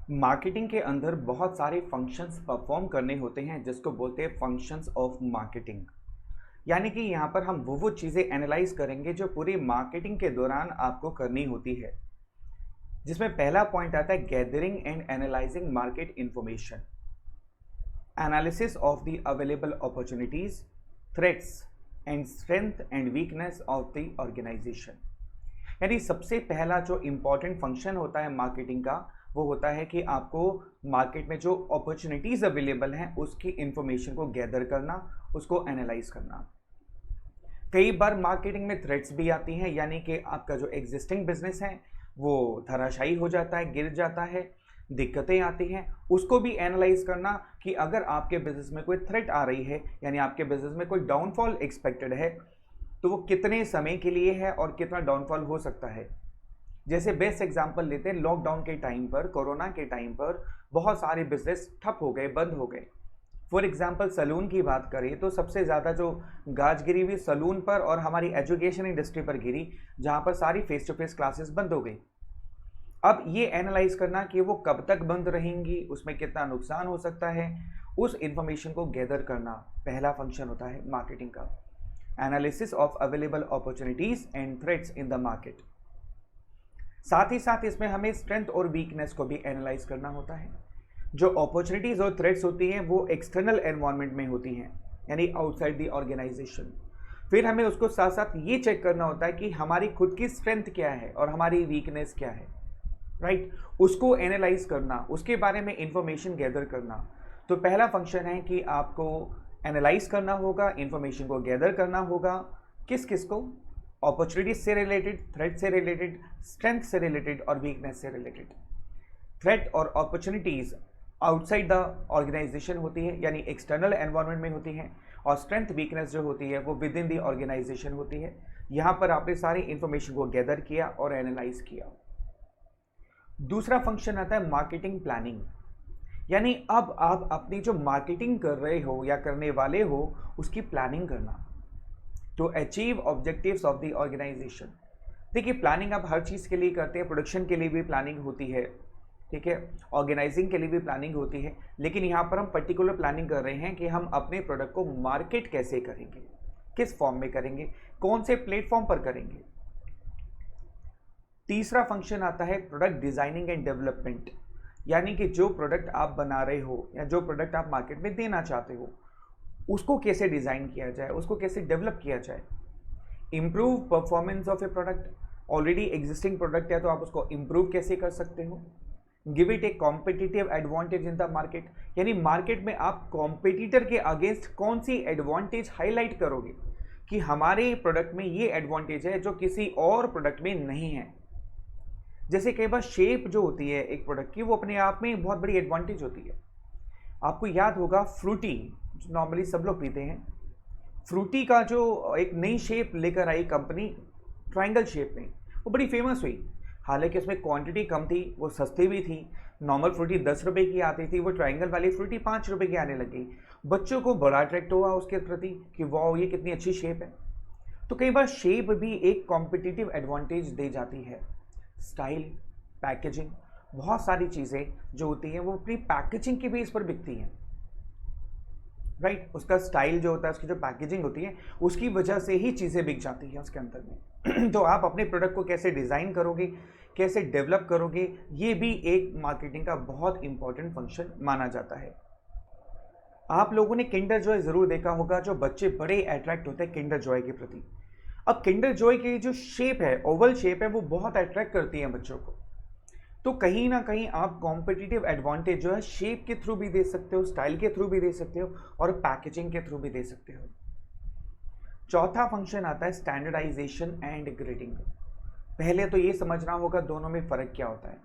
Marketing के अंदर बहुत सारे फंक्शंस परफॉर्म करने होते हैं जिसको बोलते हैं फंक्शंस ऑफ मार्केटिंग। यानी कि यहाँ पर हम वो चीज़ें एनालाइज करेंगे जो पूरी मार्केटिंग के दौरान आपको करनी होती है, जिसमें पहला पॉइंट आता है gathering and analysing market information, analysis of the available opportunities, threats and strength and weakness of the organisation. यानी सबसे पहला जो इम्पॉर्टेंट फंक्शन होता है मार्केटिंग का वो होता है कि आपको मार्केट में जो अपॉर्चुनिटीज़ अवेलेबल हैं उसकी इंफॉर्मेशन को गैदर करना, उसको एनालाइज करना। कई बार मार्केटिंग में थ्रेट्स भी आती हैं, यानी कि आपका जो एग्जिस्टिंग बिजनेस है वो धराशायी हो जाता है, गिर जाता है, दिक्कतें आती हैं, उसको भी एनालाइज करना कि अगर आपके बिजनेस में कोई थ्रेट आ रही है यानी आपके बिजनेस में कोई डाउनफॉल एक्सपेक्टेड है तो वो कितने समय के लिए है और कितना डाउनफॉल हो सकता है। जैसे बेस्ट एग्जांपल लेते हैं, लॉकडाउन के टाइम पर, कोरोना के टाइम पर बहुत सारे बिजनेस ठप हो गए, बंद हो गए। फॉर एग्जांपल सलून की बात करें तो सबसे ज़्यादा जो गाज गिरी हुई सलून पर और हमारी एजुकेशन इंडस्ट्री पर गिरी, जहाँ पर सारी फेस टू फेस क्लासेस बंद हो गई। अब ये एनालाइज करना कि वो कब तक बंद रहेंगी, उसमें कितना नुकसान हो सकता है, उस इंफॉर्मेशन को गैदर करना पहला फंक्शन होता है मार्केटिंग का। Analysis of available opportunities and threats in the market. साथ ही साथ इसमें हमें स्ट्रेंथ और वीकनेस को भी एनालाइज करना होता है। जो अपॉर्चुनिटीज और थ्रेट्स होती हैं वो एक्सटर्नल एनवायरनमेंट में होती हैं, यानी आउटसाइड द ऑर्गेनाइजेशन। फिर हमें उसको साथ साथ ये चेक करना होता है कि हमारी खुद की स्ट्रेंथ क्या है और हमारी वीकनेस क्या है, राइट। उसको एनालाइज करना, उसके बारे में इंफॉर्मेशन गैदर करना। तो पहला फंक्शन है कि आपको एनालाइज करना होगा, इंफॉर्मेशन को गैदर करना होगा। किस किस को? अपॉर्चुनिटीज से रिलेटेड, थ्रेट से रिलेटेड, स्ट्रेंथ से रिलेटेड और वीकनेस से रिलेटेड। थ्रेट और अपॉर्चुनिटीज आउटसाइड द ऑर्गेनाइजेशन होती है, यानी एक्सटर्नल एनवायरनमेंट में होती है, और स्ट्रेंथ वीकनेस जो होती है वो विद इन द ऑर्गेनाइजेशन होती है। यहाँ पर आपने सारी इंफॉर्मेशन को गैदर किया और एनालाइज किया। दूसरा फंक्शन आता है मार्केटिंग प्लानिंग, यानी अब आप अपनी जो मार्केटिंग कर रहे हो या करने वाले हो उसकी प्लानिंग करना, to achieve objectives of the organisation. देखिए, प्लानिंग आप हर चीज़ के लिए करते हैं, प्रोडक्शन के लिए भी प्लानिंग होती है, ठीक है, ऑर्गेनाइजिंग के लिए भी प्लानिंग होती है, लेकिन यहाँ पर हम पर्टिकुलर प्लानिंग कर रहे हैं कि हम अपने प्रोडक्ट को मार्केट कैसे करेंगे, किस फॉर्म में करेंगे, कौन से प्लेटफॉर्म पर करेंगे। तीसरा फंक्शन आता है प्रोडक्ट डिजाइनिंग एंड डेवलपमेंट, यानी कि जो प्रोडक्ट आप बना रहे हो या जो प्रोडक्ट आप मार्केट में देना चाहते हो उसको कैसे डिज़ाइन किया जाए, उसको कैसे डेवलप किया जाए। Improve performance of A product, already existing product है तो आप उसको इम्प्रूव कैसे कर सकते हो। Give it A competitive advantage in the market, यानी मार्केट में आप कॉम्पिटिटर के अगेंस्ट कौन सी एडवांटेज हाईलाइट करोगे कि हमारे प्रोडक्ट में ये एडवांटेज है जो किसी और प्रोडक्ट में नहीं है। जैसे कई बार शेप जो होती है एक प्रोडक्ट की वो अपने आप में बहुत बड़ी एडवांटेज होती है। आपको याद होगा फ्रूटी, जो नॉर्मली सब लोग पीते हैं, फ्रूटी का जो एक नई शेप लेकर आई कंपनी, ट्रायंगल शेप में, वो बड़ी फेमस हुई। हालांकि उसमें क्वांटिटी कम थी, वो सस्ती भी थी। नॉर्मल फ्रूटी 10 रुपए की आती थी, वो ट्रायंगल वाली फ्रूटी 5 रुपए की आने लगी। बच्चों को बड़ा अट्रैक्ट हुआ उसके प्रति कि वाह ये कितनी अच्छी शेप है। तो कई बार शेप भी एक कॉम्पिटिटिव एडवांटेज दे जाती है। स्टाइल, पैकेजिंग, बहुत सारी चीज़ें जो होती हैं वो अपनी पैकेजिंग के बेस पर बिकती हैं, राइट। उसका स्टाइल जो होता है, उसकी जो पैकेजिंग होती है उसकी वजह से ही चीज़ें बिक जाती हैं उसके अंदर में। तो आप अपने प्रोडक्ट को कैसे डिज़ाइन करोगे, कैसे डेवलप करोगे, ये भी एक मार्केटिंग का बहुत इंपॉर्टेंट फंक्शन माना जाता है। आप लोगों ने किंडर जॉय ज़रूर देखा होगा, जो बच्चे बड़े अट्रैक्ट होते हैं किंडर जॉय के प्रति। अब किंडर जॉय की जो शेप है, ओवल शेप है, वो बहुत अट्रैक्ट करती है बच्चों को। तो कहीं ना कहीं आप कॉम्पिटिटिव एडवांटेज जो है शेप के थ्रू भी दे सकते हो, स्टाइल के थ्रू भी दे सकते हो और पैकेजिंग के थ्रू भी दे सकते हो। चौथा फंक्शन आता है स्टैंडर्डाइजेशन एंड ग्रेडिंग। पहले तो ये समझना होगा दोनों में फ़र्क क्या होता है।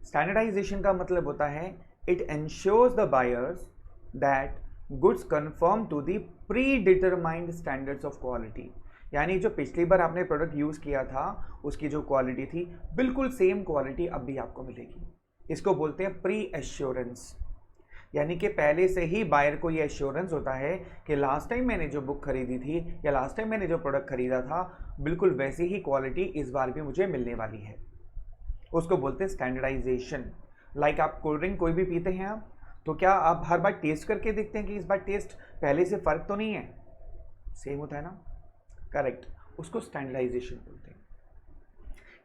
स्टैंडर्डाइजेशन का मतलब होता है it ensures the buyers that goods confirm to the predetermined standards of quality, यानी जो पिछली बार आपने प्रोडक्ट यूज़ किया था उसकी जो क्वालिटी थी बिल्कुल सेम क्वालिटी अब भी आपको मिलेगी। इसको बोलते हैं प्री एश्योरेंस, यानी कि पहले से ही बायर को ये एश्योरेंस होता है कि लास्ट टाइम मैंने जो बुक खरीदी थी या लास्ट टाइम मैंने जो प्रोडक्ट खरीदा था बिल्कुल वैसी ही क्वालिटी इस बार भी मुझे मिलने वाली है। उसको बोलते हैं स्टैंडर्डाइजेशन। लाइक आप कोल्ड ड्रिंक कोई भी पीते हैं आप, तो क्या आप हर बार टेस्ट करके देखते हैं कि इस बार टेस्ट पहले से फ़र्क तो नहीं है? सेम होता है ना, करेक्ट, उसको स्टैंडर्डाइजेशन बोलते हैं।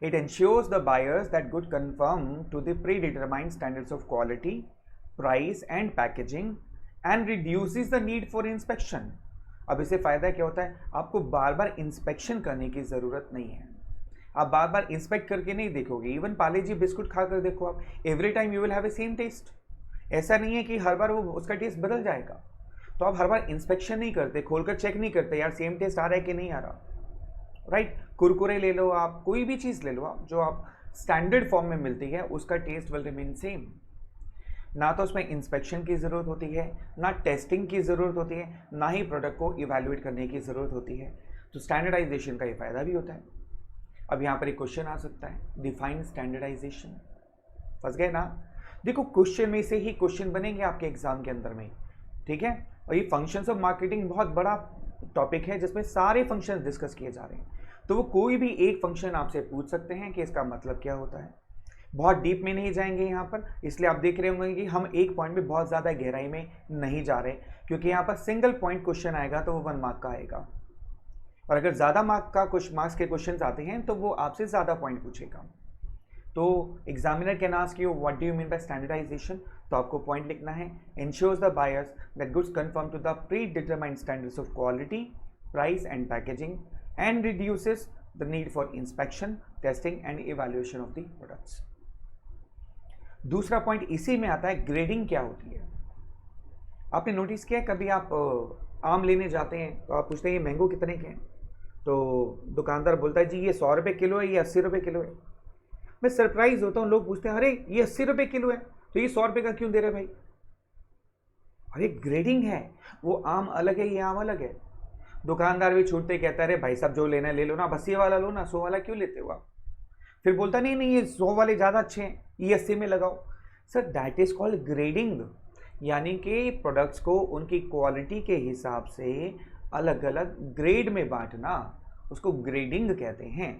It ensures the buyers that goods conform to the predetermined standards of quality, price and packaging and reduces the need for inspection. अब इससे फ़ायदा क्या होता है? आपको बार बार इंस्पेक्शन करने की ज़रूरत नहीं है। आप बार बार इंस्पेक्ट करके नहीं देखोगे। इवन पार्ले जी बिस्कुट खा कर देखो आप, every time you will have a same taste. ऐसा नहीं है कि हर बार वो उसका टेस्ट बदल जाएगा। तो आप हर बार इंस्पेक्शन नहीं करते, खोलकर चेक नहीं करते यार सेम टेस्ट आ रहा है कि नहीं आ रहा, राइट। कुरकुरे ले लो आप, कोई भी चीज़ ले लो आप, जो आप स्टैंडर्ड फॉर्म में मिलती है उसका टेस्ट विल रिमेन सेम। ना तो उसमें इंस्पेक्शन की ज़रूरत होती है, ना टेस्टिंग की ज़रूरत होती है, ना ही प्रोडक्ट को इवैल्यूएट करने की ज़रूरत होती है। तो स्टैंडर्डाइजेशन का ये फ़ायदा भी होता है। अब यहाँ पर एक क्वेश्चन आ सकता है, डिफाइन स्टैंडर्डाइजेशन। फंस गए ना? देखो क्वेश्चन में से ही क्वेश्चन बनेंगे आपके एग्जाम के अंदर में, ठीक है। और ये फंक्शंस ऑफ मार्केटिंग बहुत बड़ा टॉपिक है जिसमें सारे फंक्शंस डिस्कस किए जा रहे हैं। तो वो कोई भी एक फंक्शन आपसे पूछ सकते हैं कि इसका मतलब क्या होता है। बहुत डीप में नहीं जाएंगे यहाँ पर, इसलिए आप देख रहे होंगे कि हम एक पॉइंट में बहुत ज़्यादा गहराई में नहीं जा रहे, क्योंकि यहाँ पर सिंगल पॉइंट क्वेश्चन आएगा तो वो 1 मार्क का आएगा। और अगर ज़्यादा मार्क्स के क्वेश्चन आते हैं तो वो आपसे ज़्यादा पॉइंट पूछेगा। तो examiner can ask you what do you mean by standardisation, तो आपको पॉइंट लिखना है, ensures the buyers that goods confirm to the predetermined standards of quality, price and packaging and reduces the need for inspection, testing and evaluation of the products. दूसरा point इसी में आता है, grading क्या होती है। आपने नोटिस किया कभी आप आम लेने जाते हैं तो आप पूछते हैं ये मैंगो कितने के हैं, तो दुकानदार बोलता है जी ये 100 रुपये किलो है, ये 80 रुपये किलो है। मैं सरप्राइज होता हूँ, लोग पूछते हैं अरे ये 80 रुपये किलो है तो ये 100 रुपये का क्यों दे रहे भाई? अरे ग्रेडिंग है, वो आम अलग है, ये आम अलग है। दुकानदार भी छूटते कहता है अरे भाई साहब जो लेना है ले लो ना, बस ये वाला लो ना, 100 वाला क्यों लेते हो आप? फिर बोलता नहीं नहीं ये 100 वाले ज़्यादा अच्छे हैं, ये 80 में लगाओ। Sir that is called grading, यानी कि प्रोडक्ट्स को उनकी क्वालिटी के हिसाब से अलग अलग ग्रेड में बांटना, उसको ग्रेडिंग कहते हैं।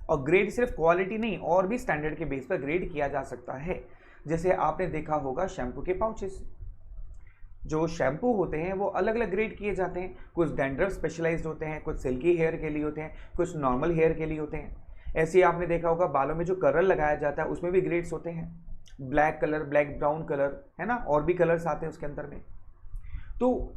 और ग्रेड सिर्फ क्वालिटी नहीं, और भी स्टैंडर्ड के बेस पर ग्रेड किया जा सकता है। जैसे आपने देखा होगा शैम्पू के पाउचेस, जो शैम्पू होते हैं वो अलग अलग ग्रेड किए जाते हैं। कुछ डैंड्रफ स्पेशलाइज्ड होते हैं, कुछ सिल्की हेयर के लिए होते हैं, कुछ नॉर्मल हेयर के लिए होते हैं। ऐसे ही आपने देखा होगा बालों में जो कलर लगाया जाता है उसमें भी ग्रेड्स होते हैं, black colour, black brown colour, है ना, और भी कलर्स आते हैं उसके अंदर में। तो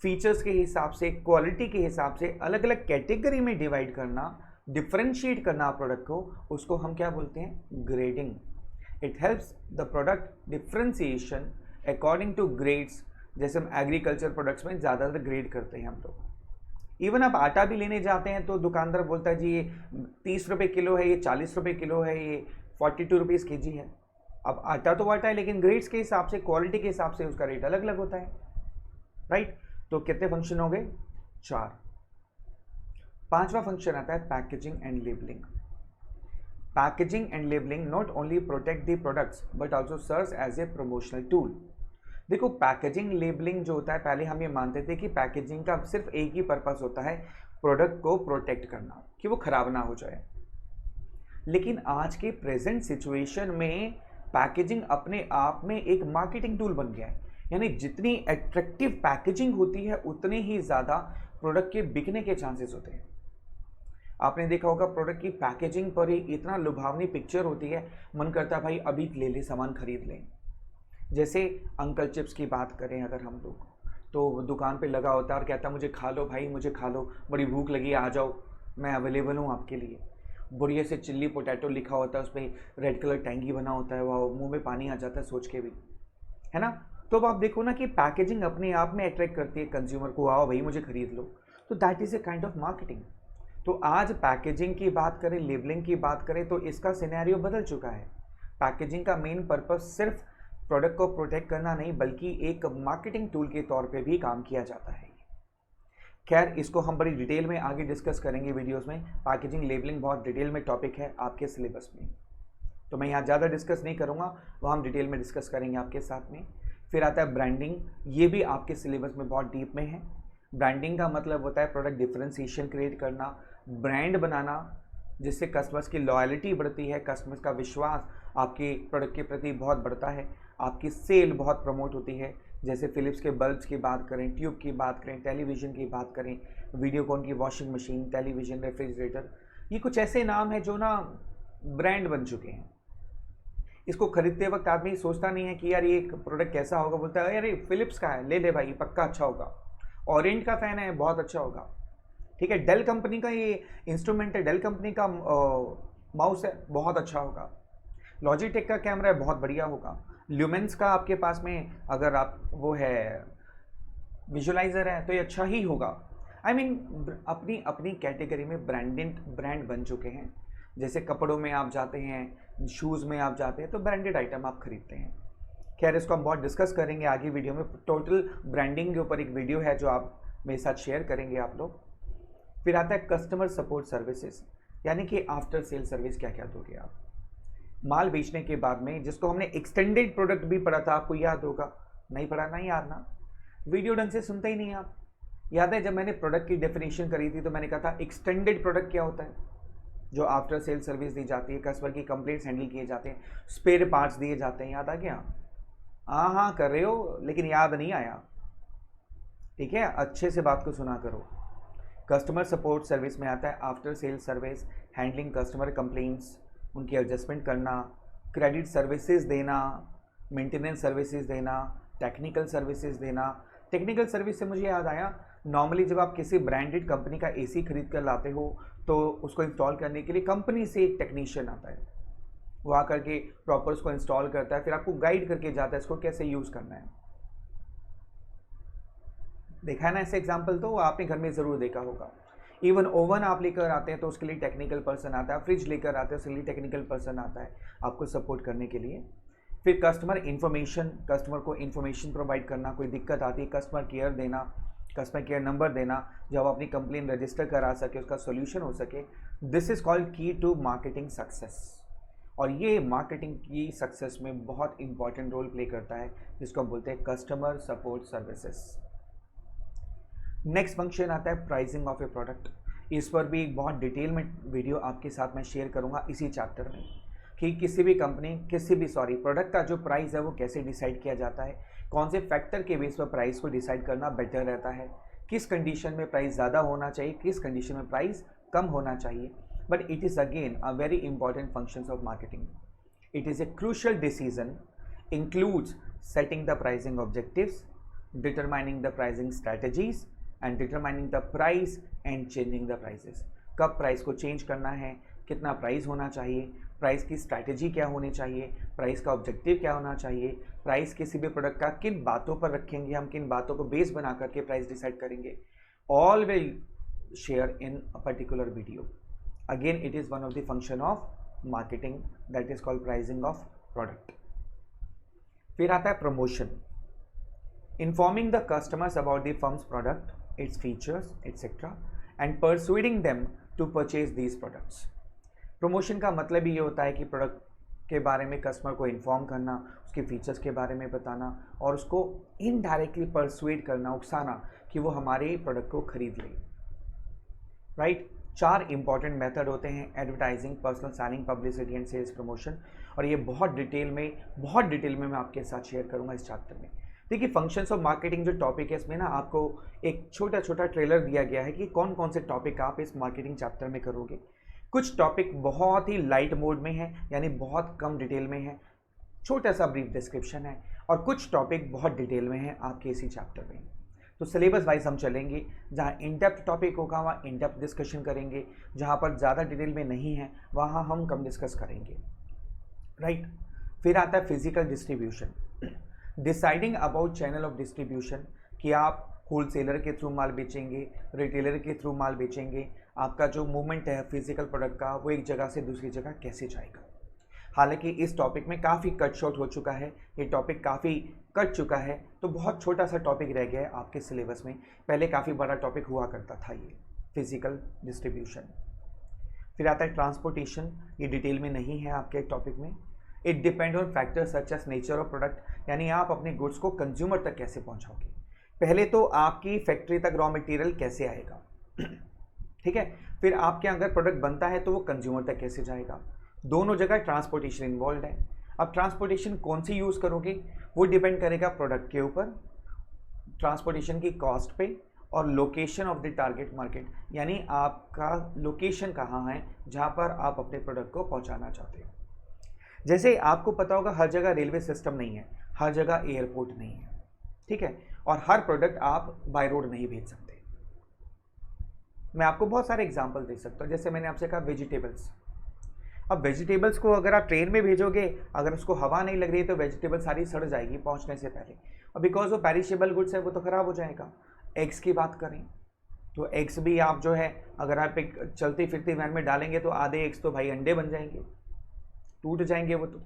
फीचर्स के हिसाब से, क्वालिटी के हिसाब से अलग अलग कैटेगरी में डिवाइड करना, डिफ्रेंशिएट करना प्रोडक्ट को, उसको हम क्या बोलते हैं? Grading. It helps the product differentiation according to grades. जैसे हम एग्रीकल्चर प्रोडक्ट्स में ज़्यादातर ग्रेड करते हैं हम लोग। इवन आप आटा भी लेने जाते हैं तो दुकानदार बोलता है जी ये 30 रुपये किलो है, ये 40 रुपये किलो है, ये 42 रुपीज़ के जी है। अब आटा तो आटा है, लेकिन ग्रेड्स के हिसाब से, क्वालिटी के हिसाब से उसका रेट अलग अलग होता है, राइट। तो कितने फंक्शन हो गए? 4। पांचवा फंक्शन आता है packaging and labelling. Packaging and labelling not only protect the products but also serves as a promotional tool. देखो पैकेजिंग लेबलिंग जो होता है, पहले हम ये मानते थे कि पैकेजिंग का सिर्फ एक ही पर्पस होता है, प्रोडक्ट को प्रोटेक्ट करना, कि वो खराब ना हो जाए। लेकिन आज के प्रेजेंट सिचुएशन में पैकेजिंग अपने आप में एक मार्केटिंग टूल बन गया है। यानी जितनी अट्रैक्टिव पैकेजिंग होती है उतने ही ज़्यादा प्रोडक्ट के बिकने के चांसेस होते हैं। आपने देखा होगा प्रोडक्ट की पैकेजिंग पर ही इतना लुभावनी पिक्चर होती है, मन करता है भाई अभी ले ले, सामान खरीद लें। जैसे अंकल चिप्स की बात करें अगर हम लोग, तो दुकान पे लगा होता है और कहता है मुझे खा लो भाई, मुझे खा लो, बड़ी भूख लगी है, आ जाओ, मैं अवेलेबल हूँ आपके लिए। बढ़िया से चिल्ली पोटैटो लिखा होता है, उस पर रेड कलर टैंकी बना होता है, वह मुँह में पानी आ जाता है सोच के भी, है ना। तो अब आप देखो ना कि पैकेजिंग अपने आप में अट्रैक्ट करती है कंज्यूमर को, आओ भाई मुझे खरीद लो। तो that is a kind of marketing. तो आज पैकेजिंग की बात करें, लेबलिंग की बात करें, तो इसका सिनेरियो बदल चुका है। पैकेजिंग का मेन पर्पस सिर्फ प्रोडक्ट को प्रोटेक्ट करना नहीं, बल्कि एक मार्केटिंग टूल के तौर पे भी काम किया जाता है। खैर इसको हम बड़ी डिटेल में आगे डिस्कस करेंगे वीडियोस में। पैकेजिंग लेबलिंग बहुत डिटेल में टॉपिक है आपके सिलेबस में, तो मैं यहाँ ज़्यादा डिस्कस नहीं करूँगा, वो हम डिटेल में डिस्कस करेंगे आपके साथ में। फिर आता है ब्रांडिंग, ये भी आपके सिलेबस में बहुत डीप में है। ब्रांडिंग का मतलब होता है प्रोडक्ट डिफरेंशिएशन क्रिएट करना, ब्रांड बनाना, जिससे कस्टमर्स की लॉयल्टी बढ़ती है, कस्टमर्स का विश्वास आपके प्रोडक्ट के प्रति बहुत बढ़ता है, आपकी सेल बहुत प्रमोट होती है। जैसे फिलिप्स के बल्ब्स की बात करें, ट्यूब की बात करें, टेलीविज़न की बात करें, वीडियोकॉन की वॉशिंग मशीन, टेलीविज़न, रेफ्रिजरेटर, ये कुछ ऐसे नाम हैं जो ना ब्रांड बन चुके हैं। इसको खरीदते वक्त आदमी सोचता नहीं है कि यार ये प्रोडक्ट कैसा होगा, बोलता है अरे फिलिप्स का है, ले ले भाई, पक्का अच्छा होगा। ऑरेंज का फ़ैन है, बहुत अच्छा होगा। ठीक है, डेल कंपनी का ये इंस्ट्रूमेंट है, डेल कंपनी का माउस है, बहुत अच्छा होगा। लॉजिटेक का कैमरा है, बहुत बढ़िया होगा। ल्यूमेंस का आपके पास में अगर आप वो है विजुअलाइजर है तो ये अच्छा ही होगा। आई मीन अपनी अपनी कैटेगरी में ब्रांड बन चुके हैं। जैसे कपड़ों में आप जाते हैं, शूज़ में आप जाते हैं तो ब्रांडेड आइटम आप खरीदते हैं। खैर इसको हम बहुत डिस्कस करेंगे आगे वीडियो में। टोटल ब्रांडिंग के ऊपर एक वीडियो है जो आप मेरे साथ शेयर करेंगे आप लोग। फिर आता है कस्टमर सपोर्ट सर्विसेज, यानी कि आफ्टर सेल सर्विस क्या क्या दोगे आप माल बेचने के बाद में, जिसको हमने एक्सटेंडेड प्रोडक्ट भी पढ़ा था, आपको याद होगा? नहीं पढ़ा? नहीं याद ना, वीडियो ढंग से सुनते ही नहीं आप। याद है जब मैंने प्रोडक्ट की डेफिनेशन करी थी तो मैंने कहा था एक्सटेंडेड प्रोडक्ट क्या होता है? जो आफ्टर सेल सर्विस दी जाती है, कस्टमर की कंप्लेंट्स हैंडल किए जाते हैं, स्पेयर पार्ट्स दिए जाते हैं। याद आ गया? हाँ हाँ कर रहे हो लेकिन याद नहीं आया। ठीक है, अच्छे से बात को सुना करो। कस्टमर सपोर्ट सर्विस में आता है after sale service, handling customer complaints, उनकी एडजस्टमेंट करना, क्रेडिट सर्विसेज देना, मेंटेनेंस सर्विसेज देना, टेक्निकल सर्विसेज देना। टेक्निकल सर्विस से मुझे याद आया, नॉर्मली जब आप किसी ब्रांडेड कंपनी का एसी खरीद कर लाते हो तो उसको इंस्टॉल करने के लिए कंपनी से एक टेक्नीशियन आता है, वो आकर के प्रॉपर उसको इंस्टॉल करता है, फिर आपको गाइड करके जाता है इसको कैसे यूज़ करना है। देखा है ना ऐसे एग्जाम्पल? तो आपने घर में ज़रूर देखा होगा। इवन ओवन आप लेकर आते हैं तो उसके लिए टेक्निकल पर्सन आता है, फ्रिज लेकर आते हैं उसके लिए टेक्निकल पर्सन आता है आपको सपोर्ट करने के लिए। फिर कस्टमर इन्फॉर्मेशन, कस्टमर को इन्फॉर्मेशन प्रोवाइड करना, कोई दिक्कत आती है कस्टमर केयर देना, कस्टमर केयर नंबर देना, जब अपनी कंप्लेन रजिस्टर करा सके, उसका सोल्यूशन हो सके। दिस इज़ कॉल्ड की टू मार्केटिंग सक्सेस, और ये मार्केटिंग की सक्सेस में बहुत इंपॉर्टेंट रोल प्ले करता है, जिसको हम बोलते हैं customer support services. Next function आता है प्राइसिंग ऑफ ए प्रोडक्ट। इस पर भी एक बहुत डिटेल में वीडियो आपके साथ मैं शेयर करूंगा इसी चैप्टर में, कि किसी भी प्रोडक्ट का जो प्राइस है वो कैसे डिसाइड किया जाता है, कौन से फैक्टर के बेस पर प्राइस को डिसाइड करना बेटर रहता है, किस कंडीशन में प्राइस ज़्यादा होना चाहिए, किस कंडीशन में प्राइस कम होना चाहिए। But it is again a very important functions of marketing. It is a crucial decision, includes setting the pricing objectives, determining the pricing strategies and determining the price and changing the prices. कब price को change करना है, कितना price होना चाहिए, price की strategy क्या होनी चाहिए, प्राइस का ऑब्जेक्टिव क्या होना चाहिए, प्राइस किसी भी प्रोडक्ट का किन बातों पर रखेंगे, हम किन बातों को बेस बना करके प्राइस डिसाइड करेंगे। All will share in a particular video. Again it is one of the function of marketing, that is called pricing of product. फिर आता है promotion, informing the customers about the firms product, its features etc and persuading them to purchase these products। Promotion का मतलब ये होता है कि product के बारे में कस्टमर को इन्फॉर्म करना, उसके फीचर्स के बारे में बताना और उसको इनडायरेक्टली परसुएड करना, उकसाना कि वो हमारे प्रोडक्ट को खरीद ले। राइट, 4 इंपॉर्टेंट मेथड होते हैं, advertising, personal selling, publicity and sales promotion, और ये बहुत डिटेल में मैं आपके साथ शेयर करूंगा इस चैप्टर में। देखिए फंक्शंस ऑफ मार्केटिंग जो टॉपिक है इसमें ना आपको एक छोटा छोटा ट्रेलर दिया गया है कि कौन कौन से टॉपिक आप इस मार्केटिंग चैप्टर में करोगे। कुछ टॉपिक बहुत ही लाइट मोड में है, यानी बहुत कम डिटेल में है, छोटा सा ब्रीफ डिस्क्रिप्शन है, और कुछ टॉपिक बहुत डिटेल में है आपके इसी चैप्टर में। तो सिलेबस वाइज हम चलेंगे, जहाँ इन डेप्थ टॉपिक होगा वहाँ इन डेप्थ डिस्कशन करेंगे, जहाँ पर ज़्यादा डिटेल में नहीं है वहाँ हम कम डिस्कस करेंगे। राइट, फिर आता है physical distribution, deciding about channel of distribution, कि आप होलसेलर के थ्रू माल बेचेंगे, रिटेलर के थ्रू माल बेचेंगे, आपका जो मूवमेंट है फिजिकल प्रोडक्ट का वो एक जगह से दूसरी जगह कैसे जाएगा। हालांकि इस टॉपिक में काफ़ी कट शॉर्ट हो चुका है, ये टॉपिक काफ़ी कट चुका है, तो बहुत छोटा सा टॉपिक रह गया है आपके सिलेबस में। पहले काफ़ी बड़ा टॉपिक हुआ करता था ये फिजिकल डिस्ट्रीब्यूशन। फिर आता है ट्रांसपोर्टेशन, ये डिटेल में नहीं है आपके टॉपिक में। It depend on factors such as nature of product, यानी आप अपने गुड्स को कंज्यूमर तक कैसे पहुंचाओगे। पहले तो आपकी फैक्ट्री तक रॉ मटेरियल कैसे आएगा, ठीक है। फिर आपके अगर प्रोडक्ट बनता है तो वो कंज्यूमर तक कैसे जाएगा, दोनों जगह ट्रांसपोर्टेशन इन्वॉल्व है। अब ट्रांसपोर्टेशन कौन सी यूज़ करोगे वो डिपेंड करेगा प्रोडक्ट के ऊपर, ट्रांसपोर्टेशन की कॉस्ट पे, और location of the target market, यानी आपका लोकेशन कहाँ है जहाँ पर आप अपने प्रोडक्ट को पहुँचाना चाहते हो। जैसे आपको पता होगा हर जगह रेलवे सिस्टम नहीं है, हर जगह एयरपोर्ट नहीं है, ठीक है, और हर प्रोडक्ट आप बाय रोड नहीं भेज सकते। मैं आपको बहुत सारे एग्जांपल दे सकता हूँ। जैसे मैंने आपसे कहा वेजिटेबल्स, अब वेजिटेबल्स को अगर आप ट्रेन में भेजोगे, अगर उसको हवा नहीं लग रही है तो वेजिटेबल सारी सड़ जाएगी पहुँचने से पहले, और बिकॉज वो पेरिशेबल गुड्स है वो तो ख़राब हो जाएगा। एग्स की बात करें तो एग्स भी आप जो है अगर आप एक चलती फिरती वैन में डालेंगे तो आधे एग्स तो भाई अंडे बन जाएंगे, टूट जाएंगे, वो तो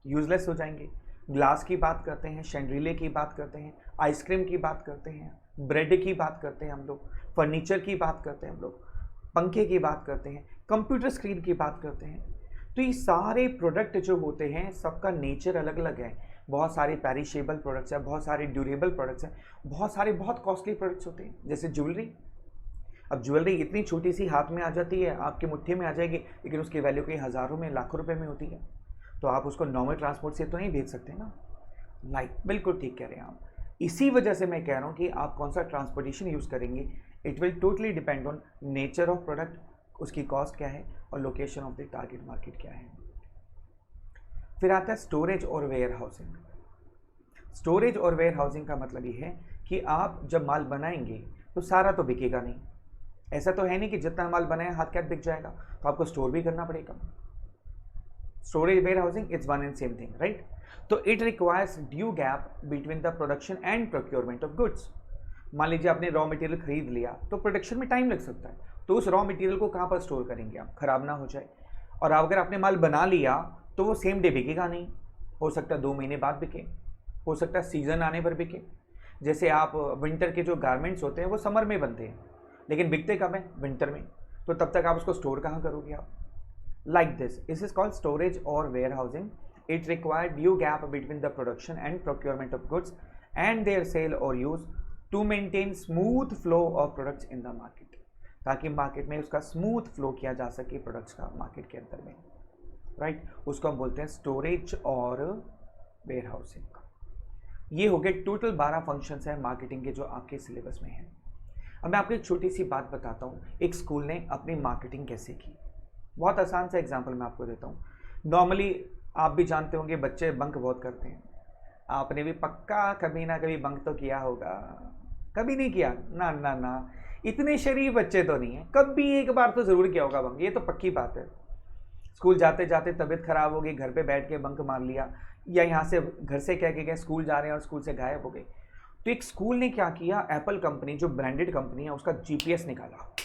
यूजलेस हो जाएंगे। ग्लास की बात करते हैं, शैंड्रीले की बात करते हैं, आइसक्रीम की बात करते हैं, ब्रेड की बात करते हैं हम लोग, फर्नीचर की बात करते हैं हम लोग, पंखे की बात करते हैं, कंप्यूटर स्क्रीन की बात करते हैं। तो ये सारे प्रोडक्ट जो होते हैं सबका नेचर अलग अलग है। बहुत सारे पेरिशेबल प्रोडक्ट्स हैं, बहुत सारे ड्यूरेबल प्रोडक्ट्स हैं, बहुत सारे बहुत कॉस्टली प्रोडक्ट्स होते हैं। जैसे ज्वेलरी, अब ज्वेलरी इतनी छोटी सी हाथ में आ जाती है, आपकी मुट्ठी में आ जाएगी, लेकिन उसकी वैल्यू कई हज़ारों में लाखों रुपए में होती है। तो आप उसको नॉर्मल ट्रांसपोर्ट से तो नहीं भेज सकते ना। बिल्कुल ठीक कह रहे हैं आप। इसी वजह से मैं कह रहा हूँ कि आप कौन सा ट्रांसपोर्टेशन यूज़ करेंगे, it will totally depend on nature of product, उसकी कॉस्ट क्या है और location of the target market क्या है। फिर आता है स्टोरेज और वेयर हाउसिंग। स्टोरेज और वेयर हाउसिंग का मतलब ये है कि आप जब माल बनाएंगे तो सारा तो बिकेगा नहीं, ऐसा तो है नहीं कि जितना माल बनाया हाथ क्या बिक जाएगा, तो आपको स्टोर भी करना पड़ेगा। Storage warehousing it's one and same thing, right. तो it requires due gap between the production and procurement of goods. मान लीजिए आपने रॉ मटेरियल खरीद लिया तो प्रोडक्शन में टाइम लग सकता है, तो उस रॉ मटेरियल को कहाँ पर स्टोर करेंगे आप, खराब ना हो जाए। और अगर आपने माल बना लिया तो वो सेम डे बिकेगा नहीं, हो सकता है 2 महीने बाद बिके, हो सकता है सीजन आने पर बिके। जैसे आप विंटर के जो गारमेंट्स होते हैं वो समर में बनते हैं, लेकिन बिकते कब है, विंटर में, तो तब तक आप उसको स्टोर कहाँ करोगे आप। Like this is called storage और warehousing. It require due gap between the production and procurement of goods and their sale और use to maintain smooth flow of products in the market, ताकि market में उसका smooth flow किया जा सके products का market के अंदर में, राइट। उसको हम बोलते हैं स्टोरेज और वेयर हाउसिंग। ये हो गए टोटल 12 फंक्शंस हैं मार्केटिंग के जो आपके सिलेबस में हैं। अब मैं आपको एक छोटी सी बात बताता हूँ, एक स्कूल ने अपनी मार्केटिंग कैसे की। बहुत आसान सा एग्जांपल मैं आपको देता हूँ। नॉर्मली आप भी जानते होंगे बच्चे बंक बहुत करते हैं, आपने भी पक्का कभी ना कभी बंक तो किया होगा, कभी नहीं किया ना ना ना, इतने शरीफ बच्चे तो नहीं है, कभी एक बार तो ज़रूर किया होगा बंक, ये तो पक्की बात है। स्कूल जाते जाते तबीयत खराब हो गई, घर पे बैठ के बंक मार लिया, या यहाँ से घर से कह के गए स्कूल जा रहे हैं और स्कूल से गायब हो गए। तो एक स्कूल ने क्या किया, एप्पल कंपनी जो ब्रांडेड कंपनी है उसका जीपीएस निकाला।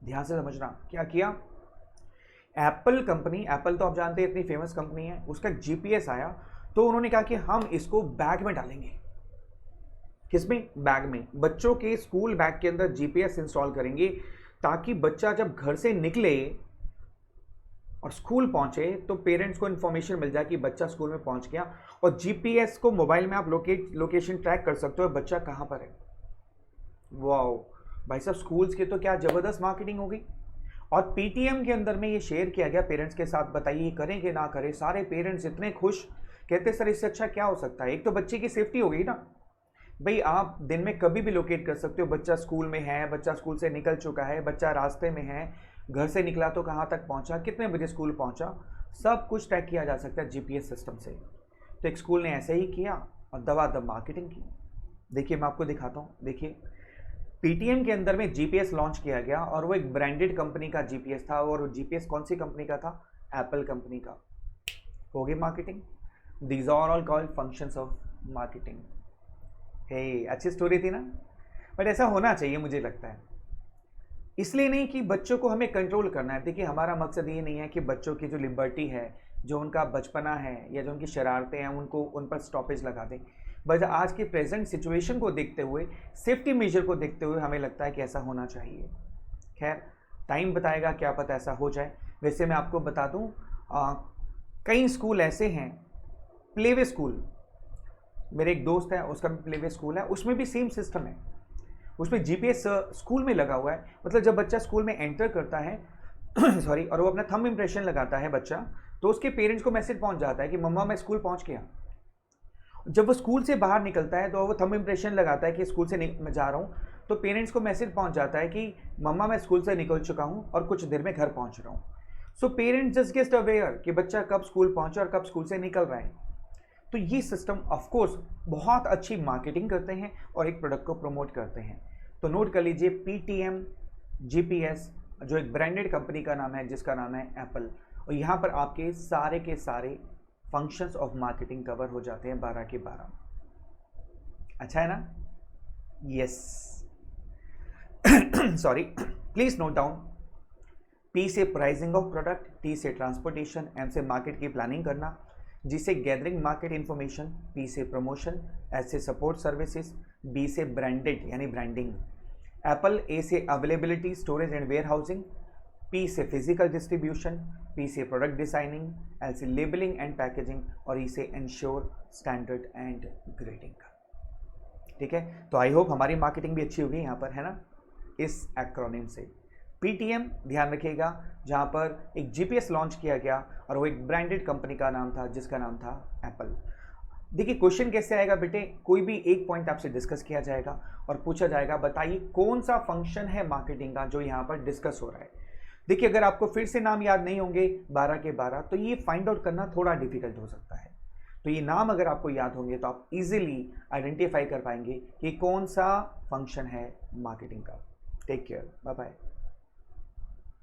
ध्यान से समझना, क्या किया, एप्पल कंपनी, एप्पल तो आप जानते हैं इतनी फेमस कंपनी है, उसका जीपीएस आया तो उन्होंने कहा कि हम इसको बैग में डालेंगे। किसमें, बैग में, बच्चों के स्कूल बैग के अंदर जीपीएस इंस्टॉल करेंगे, ताकि बच्चा जब घर से निकले और स्कूल पहुंचे तो पेरेंट्स को इन्फॉर्मेशन मिल जाए कि बच्चा स्कूल में पहुंच गया, और जीपीएस को मोबाइल में आप लोकेशन ट्रैक कर सकते हो बच्चा कहां पर है। वाओ भाई साहब, स्कूल्स की तो क्या ज़बरदस्त मार्केटिंग हो गई। और पीटीएम के अंदर में ये शेयर किया गया पेरेंट्स के साथ, बताइए करें कि ना करें, सारे पेरेंट्स इतने खुश, कहते सर इससे अच्छा क्या हो सकता है। एक तो बच्चे की सेफ्टी हो गई ना, भाई आप दिन में कभी भी लोकेट कर सकते हो, बच्चा स्कूल में है, बच्चा स्कूल से निकल चुका है, बच्चा रास्ते में है, घर से निकला तो कहाँ तक पहुँचा, कितने बजे स्कूल पहुँचा, सब कुछ ट्रैक किया जा सकता है जीपीएस सिस्टम से। तो एक स्कूल ने ऐसे ही किया और दबादब मार्केटिंग की। देखिए मैं आपको दिखाता हूँ, देखिए पीटीएम के अंदर में जीपीएस लॉन्च किया गया और वो एक ब्रांडेड कंपनी का जीपीएस था, और जीपीएस कौन सी कंपनी का था, एप्पल कंपनी का। हो गई marketing. These are all called functions of marketing. Hey, अच्छी स्टोरी थी ना, बट ऐसा होना चाहिए मुझे लगता है। इसलिए नहीं कि बच्चों को हमें कंट्रोल करना है, देखिए हमारा मकसद ये नहीं है कि बच्चों की जो लिबर्टी है, जो उनका बचपना है या जो उनकी शरारतें हैं उनको उन पर स्टॉपेज लगा दें। बट आज की प्रेजेंट सिचुएशन को देखते हुए, सेफ्टी मेजर को देखते हुए हमें लगता है कि ऐसा होना चाहिए। खैर टाइम बताएगा, क्या पता ऐसा हो जाए। वैसे मैं आपको बता दूं, कई स्कूल ऐसे हैं, प्लेवे स्कूल, मेरे एक दोस्त है उसका भी प्लेवे स्कूल है, उसमें भी सेम सिस्टम है। उसमें जीपीएस स्कूल में लगा हुआ है, मतलब जब बच्चा स्कूल में एंटर करता है सॉरी, और वो अपना थंब इम्प्रेशन लगाता है बच्चा, तो उसके पेरेंट्स को मैसेज पहुंच जाता है कि मम्मा मैं स्कूल पहुंच गया। जब वो स्कूल से बाहर निकलता है तो वो थंब इम्प्रेशन लगाता है कि स्कूल से मैं जा रहा हूँ, तो पेरेंट्स को मैसेज पहुंच जाता है कि मम्मा मैं स्कूल से निकल चुका हूँ और कुछ देर में घर पहुंच रहा हूँ। So parents just get aware कि बच्चा कब स्कूल पहुंचा और कब स्कूल से निकल रहा है। तो ये सिस्टम ऑफ कोर्स बहुत अच्छी मार्केटिंग करते हैं और एक प्रोडक्ट को प्रमोट करते हैं। तो नोट कर लीजिए, पीटीएम जीपीएस जो एक ब्रांडेड कंपनी का नाम है जिसका नाम है एप्पल, और यहाँ पर आपके सारे के सारे फंक्शंस ऑफ मार्केटिंग कवर हो जाते हैं 12 के 12। अच्छा है ना? Yes. Sorry, please note down. P से प्राइसिंग ऑफ प्रोडक्ट, टी से ट्रांसपोर्टेशन, एम से मार्केट की प्लानिंग करना, जी से गैदरिंग मार्केट इंफॉर्मेशन, पी से प्रमोशन, एस से सपोर्ट सर्विसेज, बी से ब्रांडेड यानी ब्रांडिंग, एप्पल ए से availability storage and warehousing, P से फिजिकल डिस्ट्रीब्यूशन, पी से प्रोडक्ट डिजाइनिंग, एल से लेबलिंग एंड पैकेजिंग, और ई से इंश्योर स्टैंडर्ड एंड ग्रेडिंग। ठीक है, तो आई होप हमारी मार्केटिंग भी अच्छी होगी यहाँ पर, है ना, इस एक्रोनिम से। पीटीएम ध्यान रखिएगा, जहाँ पर एक जीपीएस लॉन्च किया गया और वो एक ब्रांडेड कंपनी का नाम था जिसका नाम था एप्पल। देखिए क्वेश्चन कैसे आएगा बेटे, कोई भी एक पॉइंट आपसे डिस्कस किया जाएगा और पूछा जाएगा बताइए कौन सा फंक्शन है मार्केटिंग का जो यहाँ पर डिस्कस हो रहा है। देखिए अगर आपको फिर से नाम याद नहीं होंगे 12 के 12, तो ये फाइंड आउट करना थोड़ा डिफिकल्ट हो सकता है। तो ये नाम अगर आपको याद होंगे तो आप इजीली आइडेंटिफाई कर पाएंगे कि कौन सा फंक्शन है मार्केटिंग का। Take care, bye bye.